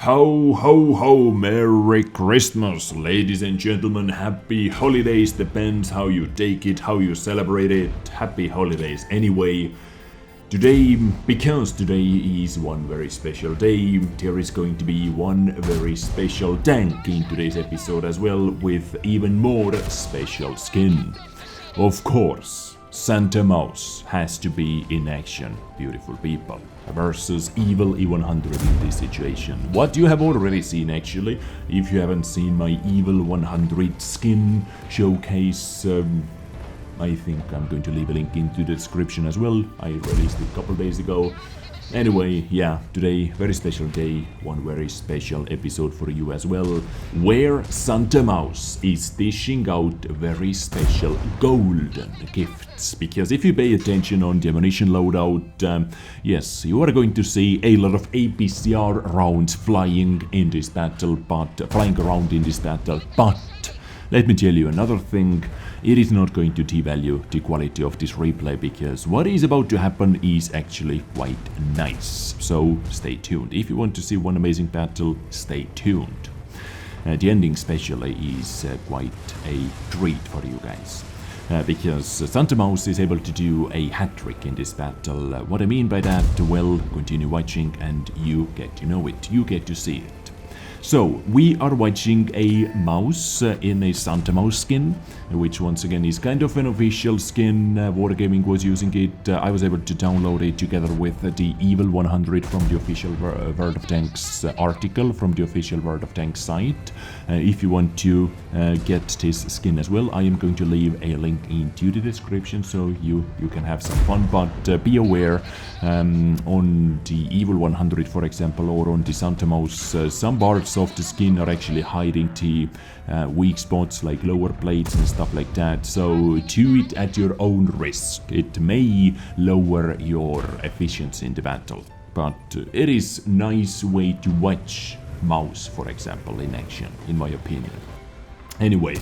Ho, ho, ho, Merry Christmas, ladies and gentlemen, happy holidays, depends how you take it, how you celebrate it, happy holidays anyway. Today, because today is one very special day, there is going to be one very special tank in today's episode as well, with even more special skin. Of course, Santa Mouse has to be in action, beautiful people, versus Evil E100 in this situation. What you have already seen actually, if you haven't seen my Evil 100 skin showcase, I think I'm going to leave a link into the description as well. I released it a couple days ago. Anyway, yeah, today, very special day, one very special episode for you as well, where Santa Mouse is dishing out very special golden gifts. Because if you pay attention on the ammunition loadout, yes, you are going to see a lot of APCR rounds flying around in this battle, but let me tell you another thing, it is not going to devalue the quality of this replay, because what is about to happen is actually quite nice. So stay tuned. If you want to see one amazing battle, stay tuned. The ending especially is quite a treat for you guys. Because Santa Mouse is able to do a hat-trick in this battle. What I mean by that, well, continue watching and you get to know it, you get to see it. So, we are watching a mouse in a Santa Mouse skin, which once again is kind of an official skin. Wargaming was using it. I was able to download it together with the Evil 100 from the official World of Tanks article, from the official World of Tanks site. If you want to get this skin as well, I am going to leave a link into the description so you can have some fun, but be aware, on the Evil 100 for example, or on the Santa Mouse, some parts of the skin are actually hiding the weak spots like lower plates and stuff like that, so do it at your own risk. It may lower your efficiency in the battle, but it is nice way to watch Mouse, for example, in action, in my opinion. Anyway,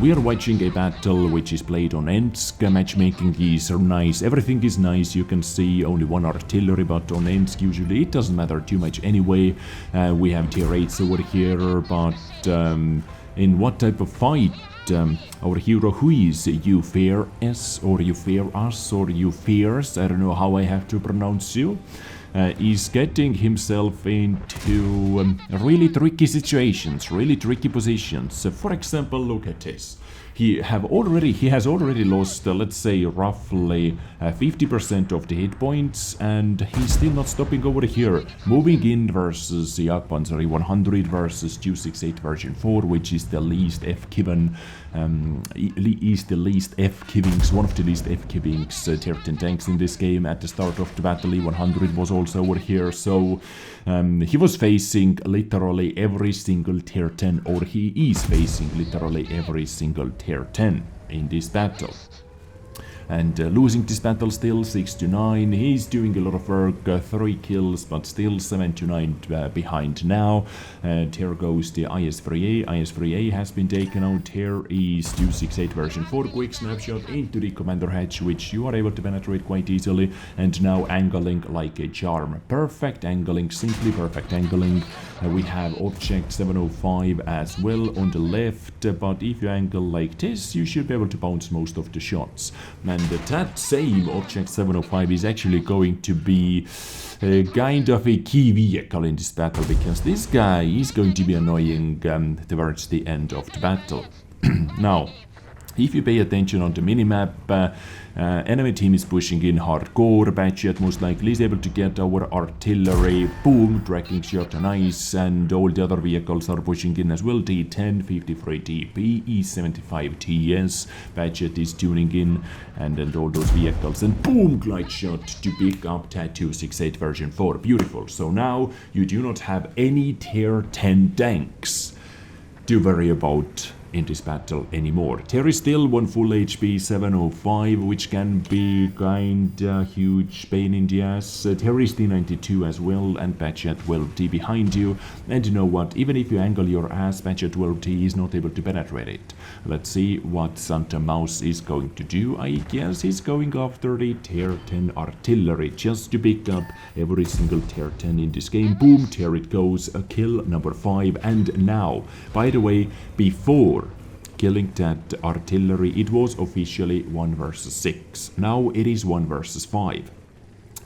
we are watching a battle which is played on Ensk. Matchmaking is nice, everything is nice. You can see only one artillery, but on Ensk usually it doesn't matter too much anyway. We have tier 8s over here, but in what type of fight? Our hero, who is you fear us, or you fear us, or you fears, I don't know how I have to pronounce you, is getting himself into really tricky situations, really tricky positions. For example, look at this. He has already lost, let's say, roughly 50% of the hit points, and he's still not stopping over here. Moving in versus the Jagdpanzer E100 versus 268 version 4, which is the least F-given, one of the least F-givings tier 10 tanks in this game. At the start of the battle, E100 was also over here, so he was facing literally every single tier 10, or he is facing literally every single tier 10 in this battle. And losing this battle still 6-9, he's doing a lot of work, 3 kills, but still 7-9 behind now. Here goes the IS-3A. IS-3A has been taken out. Here is 268 version 4, quick snapshot into the commander hatch, which you are able to penetrate quite easily, and now angling like a charm. Perfect angling, simply perfect angling. We have object 705 as well on the left, but if you angle like this, you should be able to bounce most of the shots. And that same object 705 is actually going to be kind of a key vehicle in this battle, because this guy is going to be annoying towards the end of the battle. Now, if you pay attention on the minimap, enemy team is pushing in hardcore. Batchet most likely is able to get our artillery, boom, tracking shot, nice, and all the other vehicles are pushing in as well. D10, 53 TP, E75 TS, Batchet is tuning in, and all those vehicles, and boom, glide shot to pick up that 268 version 4, beautiful. So now you do not have any tier 10 tanks to worry about in this battle anymore. Terry still 1 full HP, 705, which can be kinda huge pain in the ass. Terry's D92 as well, and Patch at 12T behind you. And you know what, even if you angle your ass, Patch at 12T is not able to penetrate it. Let's see what Santa Mouse is going to do. I guess he's going after the Tier 10 artillery just to pick up every single Tier 10 in this game. Boom, there it goes, a kill number 5. And now, by the way, before killing that artillery, it was officially 1 versus 6. Now it is 1 versus 5.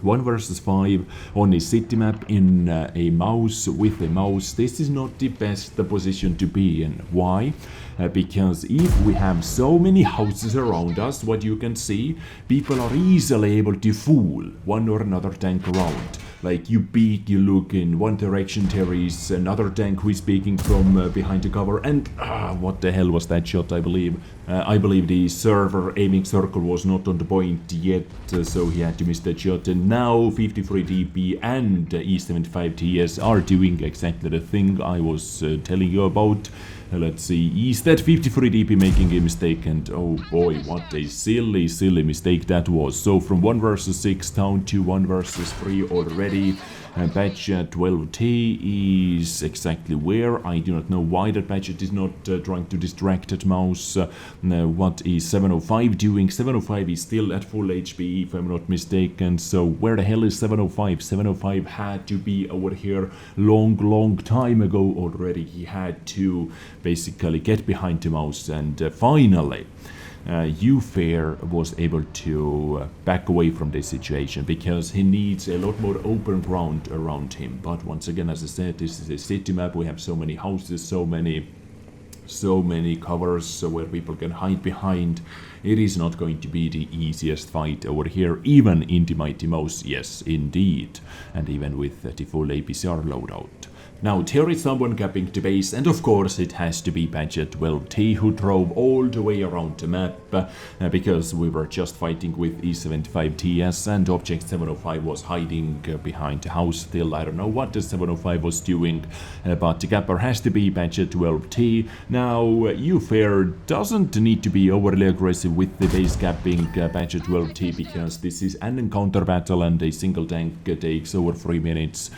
1 versus 5 on a city map in a mouse with a mouse. This is not the best position to be in. Why? Because if we have so many houses around us, what you can see, people are easily able to fool one or another tank around. Like you peek, you look in one direction, there is another tank who is peeking from behind the cover, and what the hell was that shot? I believe the server aiming circle was not on the point yet, so he had to miss that shot. And now 53 DP and E75 TS are doing exactly the thing I was telling you about. Let's see, is that 53 DP making a mistake? And oh boy, what a silly mistake that was. So from 1 versus 6 down to 1 versus 3 already. Badget 12T is exactly where. I do not know why that Badget is not trying to distract that mouse. What is 705 doing? 705 is still at full HP if I'm not mistaken. So where the hell is 705? 705 had to be over here long time ago already. He had to basically get behind the mouse, and finally Ufair was able to back away from this situation because he needs a lot more open ground around him. But once again, as I said, this is a city map. We have so many houses, so many covers where people can hide behind. It is not going to be the easiest fight over here, even in the Mighty Mouse, yes indeed, and even with the full APCR loadout. Now there is someone capping the base, and of course it has to be Badget 12T who drove all the way around the map, because we were just fighting with E75 TS and Object 705 was hiding behind the house still. I don't know what the 705 was doing, but the capper has to be Badget 12T. Now Ufair doesn't need to be overly aggressive with the base capping Badget 12T, because this is an encounter battle and a single tank takes over 3 minutes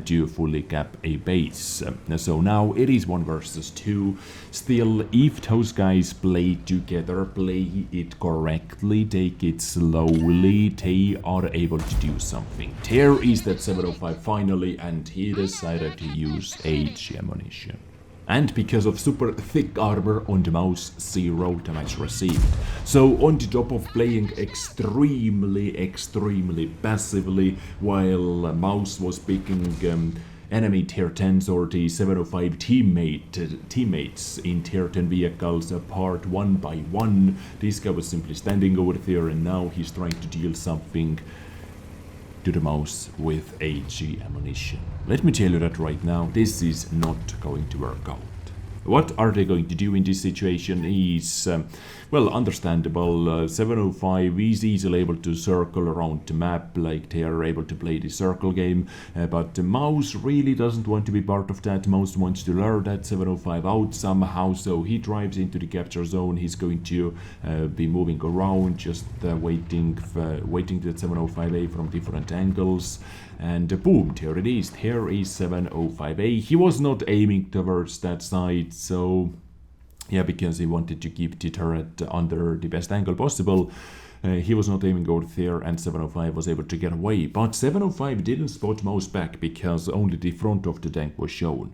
to fully cap a base. So now it is 1 versus 2. Still, if those guys play together, play it correctly, take it slowly, they are able to do something. There is that 705 finally, and he decided to use HE ammunition. And because of super thick armor on the mouse, 0 damage received. So on the top of playing extremely passively, while mouse was picking enemy tier 10s or the 705 teammates in tier 10 vehicles apart one by one, this guy was simply standing over there, and now he's trying to deal something to the mouse with HE ammunition. Let me tell you that right now, this is not going to work out. What are they going to do in this situation is, well, understandable. 705 is easily able to circle around the map, like they are able to play the circle game, but the mouse really doesn't want to be part of that. Mouse wants to lure that 705 out somehow, so he drives into the capture zone. He's going to be moving around, just waiting that 705A from different angles. And boom, there it is. There is 705A. He was not aiming towards that side, so yeah, because he wanted to keep the turret under the best angle possible. He was not aiming over there, and 705 was able to get away. But 705 didn't spot mouse back because only the front of the tank was shown.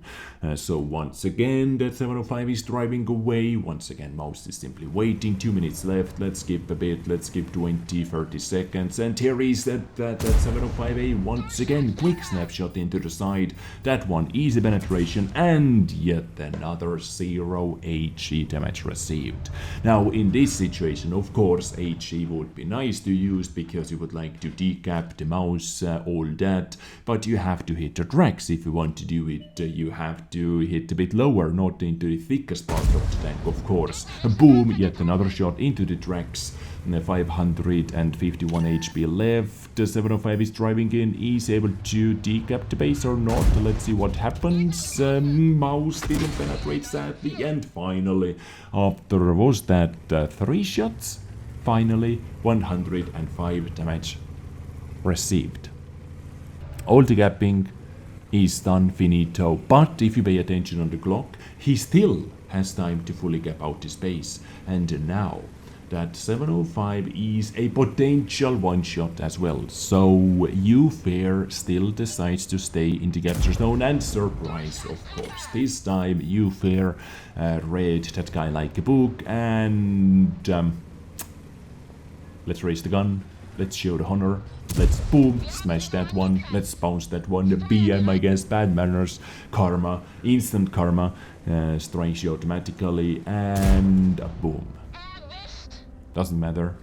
So once again, that 705 is driving away. Once again, mouse is simply waiting. 2 minutes left. Let's skip a bit. Let's skip 20-30 seconds. And here is that 705A once again. Quick snapshot into the side. That one, easy penetration, and yet another 0 HE damage received. Now, in this situation, of course, HE would be nice to use because you would like to decap the mouse, all that, but you have to hit the tracks. If you want to do it, you have to hit a bit lower, not into the thickest part of the tank, of course. Boom, yet another shot into the tracks. 551 HP left. 705 is driving in. Is able to decap the base or not? Let's see what happens. Mouse didn't penetrate sadly. And finally, after was that 3 shots? Finally, 105 damage received. All the gapping is done finito, but if you pay attention on the clock, he still has time to fully gap out his base. And now that 705 is a potential one-shot as well. So Ufair still decides to stay in the capture zone, and surprise, of course. This time Ufair read that guy like a book, and let's raise the gun, let's show the honor, let's boom, smash that one, let's bounce that one, the BM, I guess, bad manners, karma, instant karma, strikes you automatically, and boom. Doesn't matter,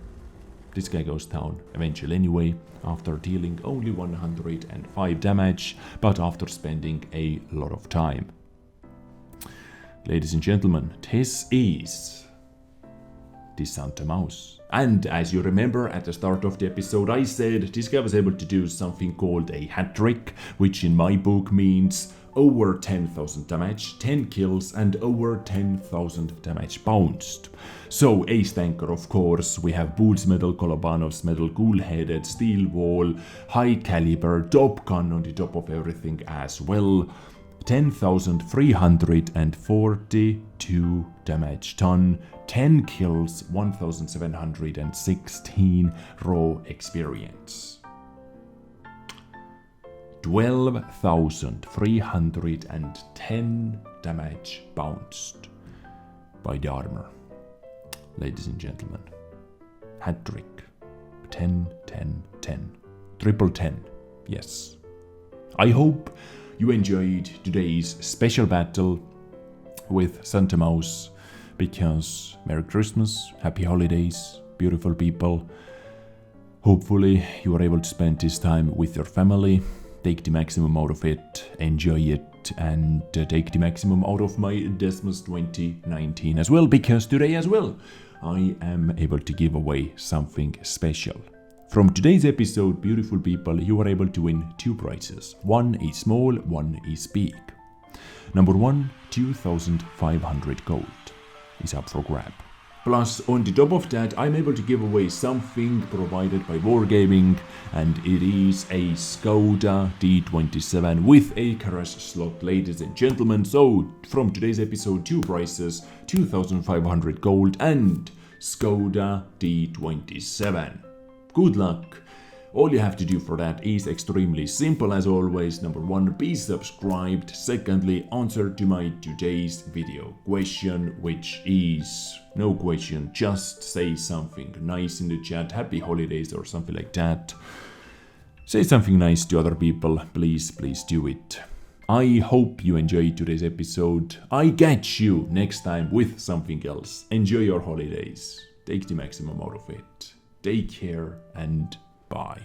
this guy goes down eventually anyway, after dealing only 105 damage, but after spending a lot of time. Ladies and gentlemen, this is the Santa Mouse. And as you remember at the start of the episode, I said this guy was able to do something called a hat trick, which in my book means over 10,000 damage, 10 kills, and over 10,000 damage bounced. So Ace Tanker, of course, we have Boots Medal, Kolobanov's Medal, Cool-Headed, Steel Wall, High Caliber, Top Gun on the top of everything as well. 10,342 damage done, 10 kills, 1,716 raw experience. 12,310 damage bounced by the armor. Ladies and gentlemen, hat trick. 10, 10, 10. Triple 10, yes. I hope you enjoyed today's special battle with Santa Mouse, because Merry Christmas, Happy Holidays, beautiful people. Hopefully you are able to spend this time with your family, take the maximum out of it, enjoy it, and take the maximum out of my Desmos 2019 as well, because today as well I am able to give away something special. From today's episode, beautiful people, you are able to win 2 prizes. One is small, one is big. Number 1, 2,500 gold is up for grab. Plus, on the top of that, I'm able to give away something provided by Wargaming, and it is a Skoda D27 with a garage slot, ladies and gentlemen. So, from today's episode, 2 prizes, 2,500 gold and Skoda D27. Good luck. All you have to do for that is extremely simple as always. Number 1, be subscribed. Secondly, answer to my today's video question, which is no question, just say something nice in the chat, happy holidays or something like that. Say something nice to other people, please do it. I hope you enjoyed today's episode. I catch you next time with something else. Enjoy your holidays. Take the maximum out of it. Take care and bye.